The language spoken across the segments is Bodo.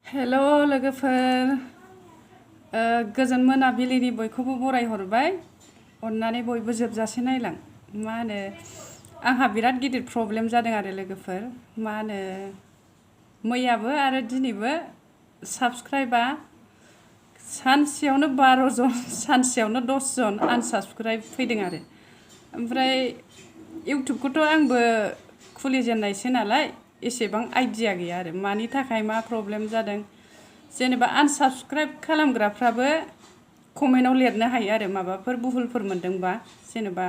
हेलो लोगोफोर गोजोन मोनाबिलिनि बयखौबो बरायहरबाय अननानै बयबो जोबजासे नायलां मा होनो आंहा बिराद गिदिर प्रब्लेम जादों आरो लोगोफोर मा होनो मैयाबो आरो दिनैबो साबस्क्राइबा सानसेयावनो 12 जन सानसेयावनो 10 जन आनसाबस्क्राइब फैदों आरो ओमफ्राय इउटिउबखौथ' आंबो खुलिजेननायसो नालाय एसेबां आइडिया गैया आरो मानि थाखाय मा प्रब्लेम जादों जेनेबा आनसाबस्क्राइब खालामग्राफ्राबो कमेन्टआव लिरनो हायो आरो माबाफोर भुलफोर मोनदोंबा जेनेबा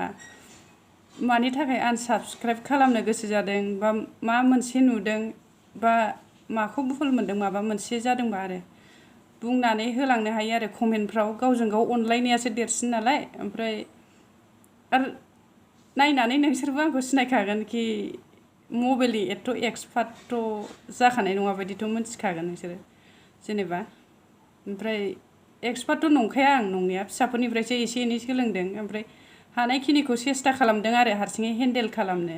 मानि थाखाय आनसाबस्क्राइब खालामनो गोसो जादों बा मा मोनसे नुदों बा माखौ भुल मोनदों माबा मोनसे जादोंबा आरो बुंनानै होलांनो हायो आरो कमेन्टफ्राव गावजों गाव अनलायनायासो देरसिन नालाय ओमफ्राय आरो नायनानै नोंसोरबो आंखौ सिनायखागोन कि मबाइलनि एथ' एक्सपार्टथ' जाखानाय नङा बायदिथ' मिथिखागोन नोंसोरो जेनेबा ओमफ्राय एक्सपार्टथ' नंखाया आं नंनाया फिसाफोरनिफ्रायसो एसे एनै सोलोंदों ओमफ्राय हानायखिनिखौ सेस्था खालामदों आरो हारसिङै हेन्डेल खालामनो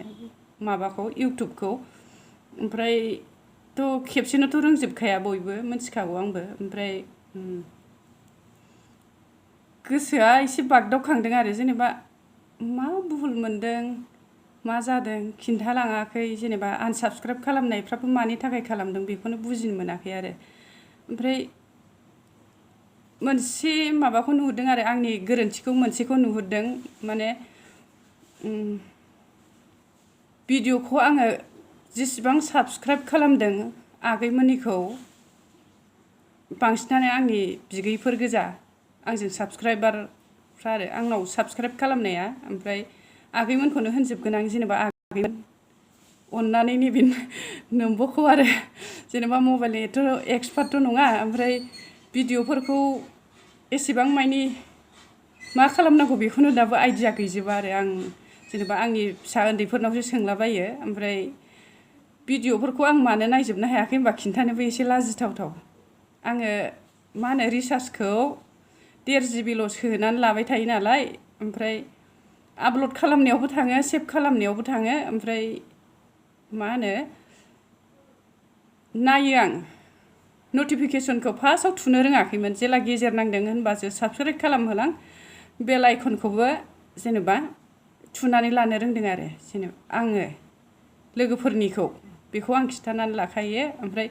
माबाखौ इउटिउबखौ ओमफ्रायथ' खेबसेनोथ' रोंजोबखाया बयबो मिथिखागौ आंबो ओमफ्राय गोसोआ एसे बागदावखांदों आरो जेनेबा मा भुल मोनदों मा जादों खिन्थालाङाखै जेनेबा आनसाबस्क्राइब खालामनायफ्राबो मानि थाखाय खालामदों बेखौनो बुजिनो मोनाखै आरो ओमफ्राय मोनसे माबाखौ नुहुरदों आरो आंनि गोरोन्थिखौ मोनसेखौ नुहुरदों माने भिडिअखौ आङो जेसेबां साबस्क्राइब खालामदों आगैमोननिखौ बांसिनानो आंनि बिगैफोर गोजा आंजों साबस्क्राइबारफ्रा आरो आंनाव साबस्क्राइब खालामनाया ओमफ्राय आगैमोनखौनो होनजोबगोन आं जेनेबा आगैमोन अननानै नैबे नोंबोखौ आरो जेनेबा मबाइलनि एथ' एक्सपार्टथ' नङा ओमफ्राय भिडिअफोरखौ एसेबां मानि मा खालामनांगौ बेखौनो दाबो आइडिया गैजोबा आरो आं जेनेबा आंनि फिसा उन्दैफोरनावसो सोंलाबायो ओमफ्राय भिडिअफोरखौ आं मानो नायजोबनो हायाखै होनबा खिन्थानोबो एसे लाजिथावथाव आङो मा होनो रिसार्जखौ 1.5 GB सोनानै लाबाय थायो नालाय ओमफ्राय आपल'ड खालामनायावबो थाङो सेभ खालामनायावबो थाङो ओमफ्राय मा होनो नायो आं नटिफिकेसनखौ फार्स्टआव थुनो रोङाखैमोन जेला गेजेर नांदों होनबासो साबस्क्राइब खालामहोलां बेल आइकनखौबो जेनेबा थुनानै लानो रोंदों आरो जेनेबा आङो लोगोफोरनिखौ बेखौ आं खिन्थानानै लाखायो ओमफ्राय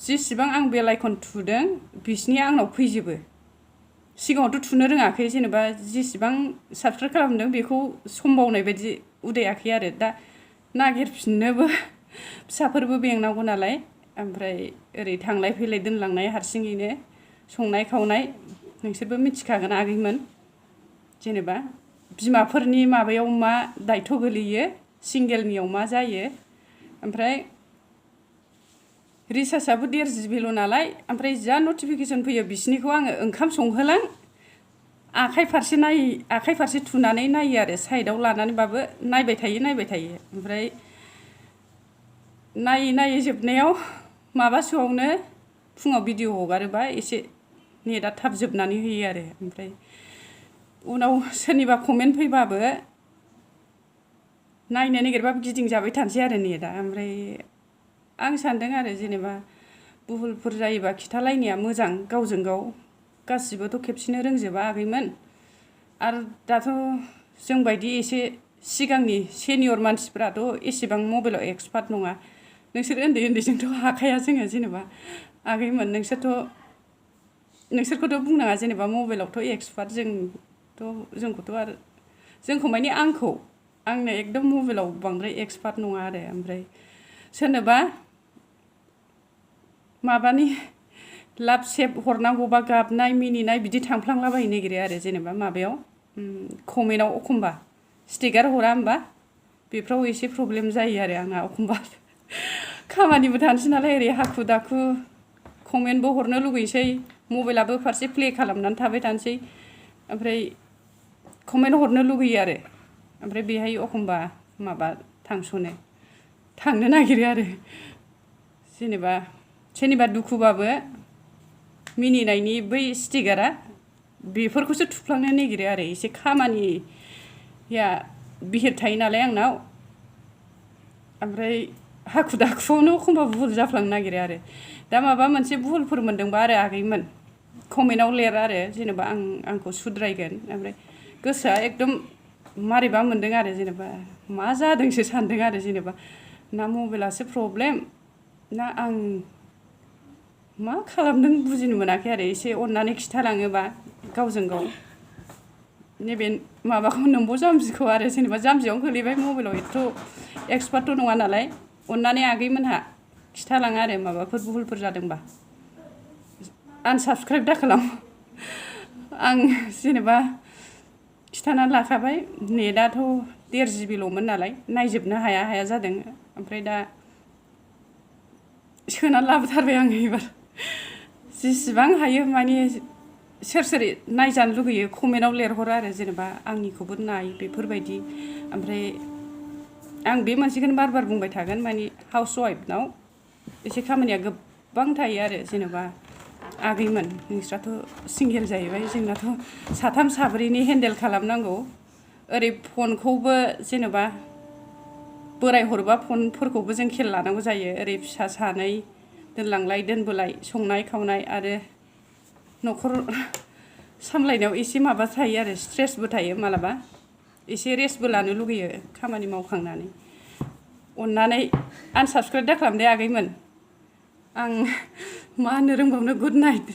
जेसेबां आं बेल आइकन थुदों बिसिनिया आंनाव फैजोबो सिगाङावथ' थुनो रोङाखै जेनेबा जेसेबां साबस्क्राइब खालामदों बेखौ समबावनाय बायदि उदायाखै आरो दा नागिरफिननोबो फिसाफोरबो बेंनांगौ नालाय ओमफ्राय ओरै थांलाय फैलाय दोनलांनाय हारसिङैनो संनाय खावनाय नोंसोरबो मिथिखागोन आगैमोन जेनेबा बिमाफोरनि माबायाव मा दायथ' गोलैयो सिंगेलनियाव मा जायो ओमफ्राय रिसार्जआबो 1.5 GB नालाय ओमफ्राय जा नटिफिकेसन फैयो बिसिनिखौ आङो ओंखाम संहोलां आखाइ फारसे थुनानै नायो आरो साइडआव लानानैबाबो नायबाय थायो ओमफ्राय नायै जोबनायाव माबासोआवनो फुङाव भिडिअ हगारोबा एसे नेटआ थाब जोबनानै होयो आरो ओमफ्राय उनाव सोरनिबा कमेन्ट फैबाबो नायनो नागिरबाबो गिदिंजाबाय थानोसै आरो नेटआ ओमफ्राय आं सान्दों आरो जेनेबा भुलफोर जायोबा खिथालायनाया मोजां गावजों गाव गासिबोथ' खेबसेनो रोंजोबा आगैमोन आरो दाथ' जोंबायदि एसे सिगांनि सेनियर मानसिफ्राथ' एसेबां मबाइलाव एक्सपार्ट नङा नोंसोर उन्दैजोंथ' हाखाया जोङो जेनेबा आगैमोन नोंसोरखौथ' बुंनाङा जेनेबा मबाइलावथ' एक्सपार्ट जोंखौथ' आरो जोंखौ माने आंनो एकदम मबाइलाव बांद्राय एक्सपार्ट नङा आरो ओमफ्राय सोरनोबा माबानि लाभ सेभ हरनांगौबा गाबनाय मिनिनाय बिदि थांफ्लांलाबायनो नागिरो आरो जेनेबा माबायाव कमेन्टआव एखमबा स्टिकार हरा होमबा बेफ्राव एसे प्रब्लेम जायो आरो आंना एखमबा खामानिबो थानोसै नालाय ओरै हाखु दाखु कमेन्टबो हरनो लुगैसै मबाइलाबो फारसे प्ले खालामनानै थाबाय थानोसै ओमफ्राय कमेन्ट हरनो लुगैयो आरो ओमफ्राय बेहाय एखमबा माबा थांनो नागिरो आरो जेनेबा सोरनिबा दुखुबाबो मिनिनायनि बै स्टिकारा बेफोरखौसो थुफ्लांनो नागिरो आरो एसे खामानिया बिहिर थायो नालाय आंनाव ओमफ्राय हाखु दाखुआवनो एखमबा भुल जाफ्लांनो नागिरो आरो दा माबा मोनसे भुलफोर मोनदोंबा आरो आगैमोन कमेन्टआव लिर आरो जेनेबा आंखौ सुद्रायगोन ओमफ्राय गोसोआ एकदम मारैबा मोनदों आरो जेनेबा मा जादोंसो सानदों आरो जेनेबा ना मबाइलासो प्रब्लेम ना आं मा खालामदों बुजिनो मोनाखै आरो एसे अननानै खिथालाङोबा गावजों गाव नैबे माबाखौ नोंब' जाम्बिखौ आरो जेनेबा जाम्बियावनो गोलैबाय मबाइलाव एथ' एक्सपार्टथ' नङा नालाय अननानै आगैमोनहा खिथालाङा आरो माबाफोर भुलफोर जादोंबा आनसाबस्क्राइब दा खालाम आं जेनेबा खिथानानै लाखाबाय नेटआथ' 1.5 GBल'मोन नालाय नायजोबनो हाया जादों ओमफ्राय दा सोनानै लाबोथारबाय आङो एबार जेसेबां हायो माने सोर नायजानो लुगैयो कमेन्टआव लिरहरो आरो जेनेबा आंनिखौबो नाय बेफोरबायदि ओमफ्राय आं बे मोनसेखौनो बार बुंबाय थागोन माने हाउस वाइफनाव एसे खामानिया गोबां थायो आरो जेनेबा आगैमोन नोंस्राथ' सिंगेल जाहैबाय जोंनाथ' साथाम साब्रैनि हेन्डेल खालामनांगौ ओरै फनखौबो जेनेबा बोराय हरबा फनफोरखौबो जों खेल लानांगौ जायो ओरै फिसा सानै दोनलांलाय दोनबोलाय संनाय खावनाय आरो न'खर सामलायनायाव एसे माबा थायो आरो स्ट्रेसबो थायो मालाबा एसे रेस्टबो लानो लुगैयो खामानि मावखांनानै अननानै आनसाबस्क्राइब दा खालाम दे आगैमोन आं मा होननो रोंबावनो गुड नाइट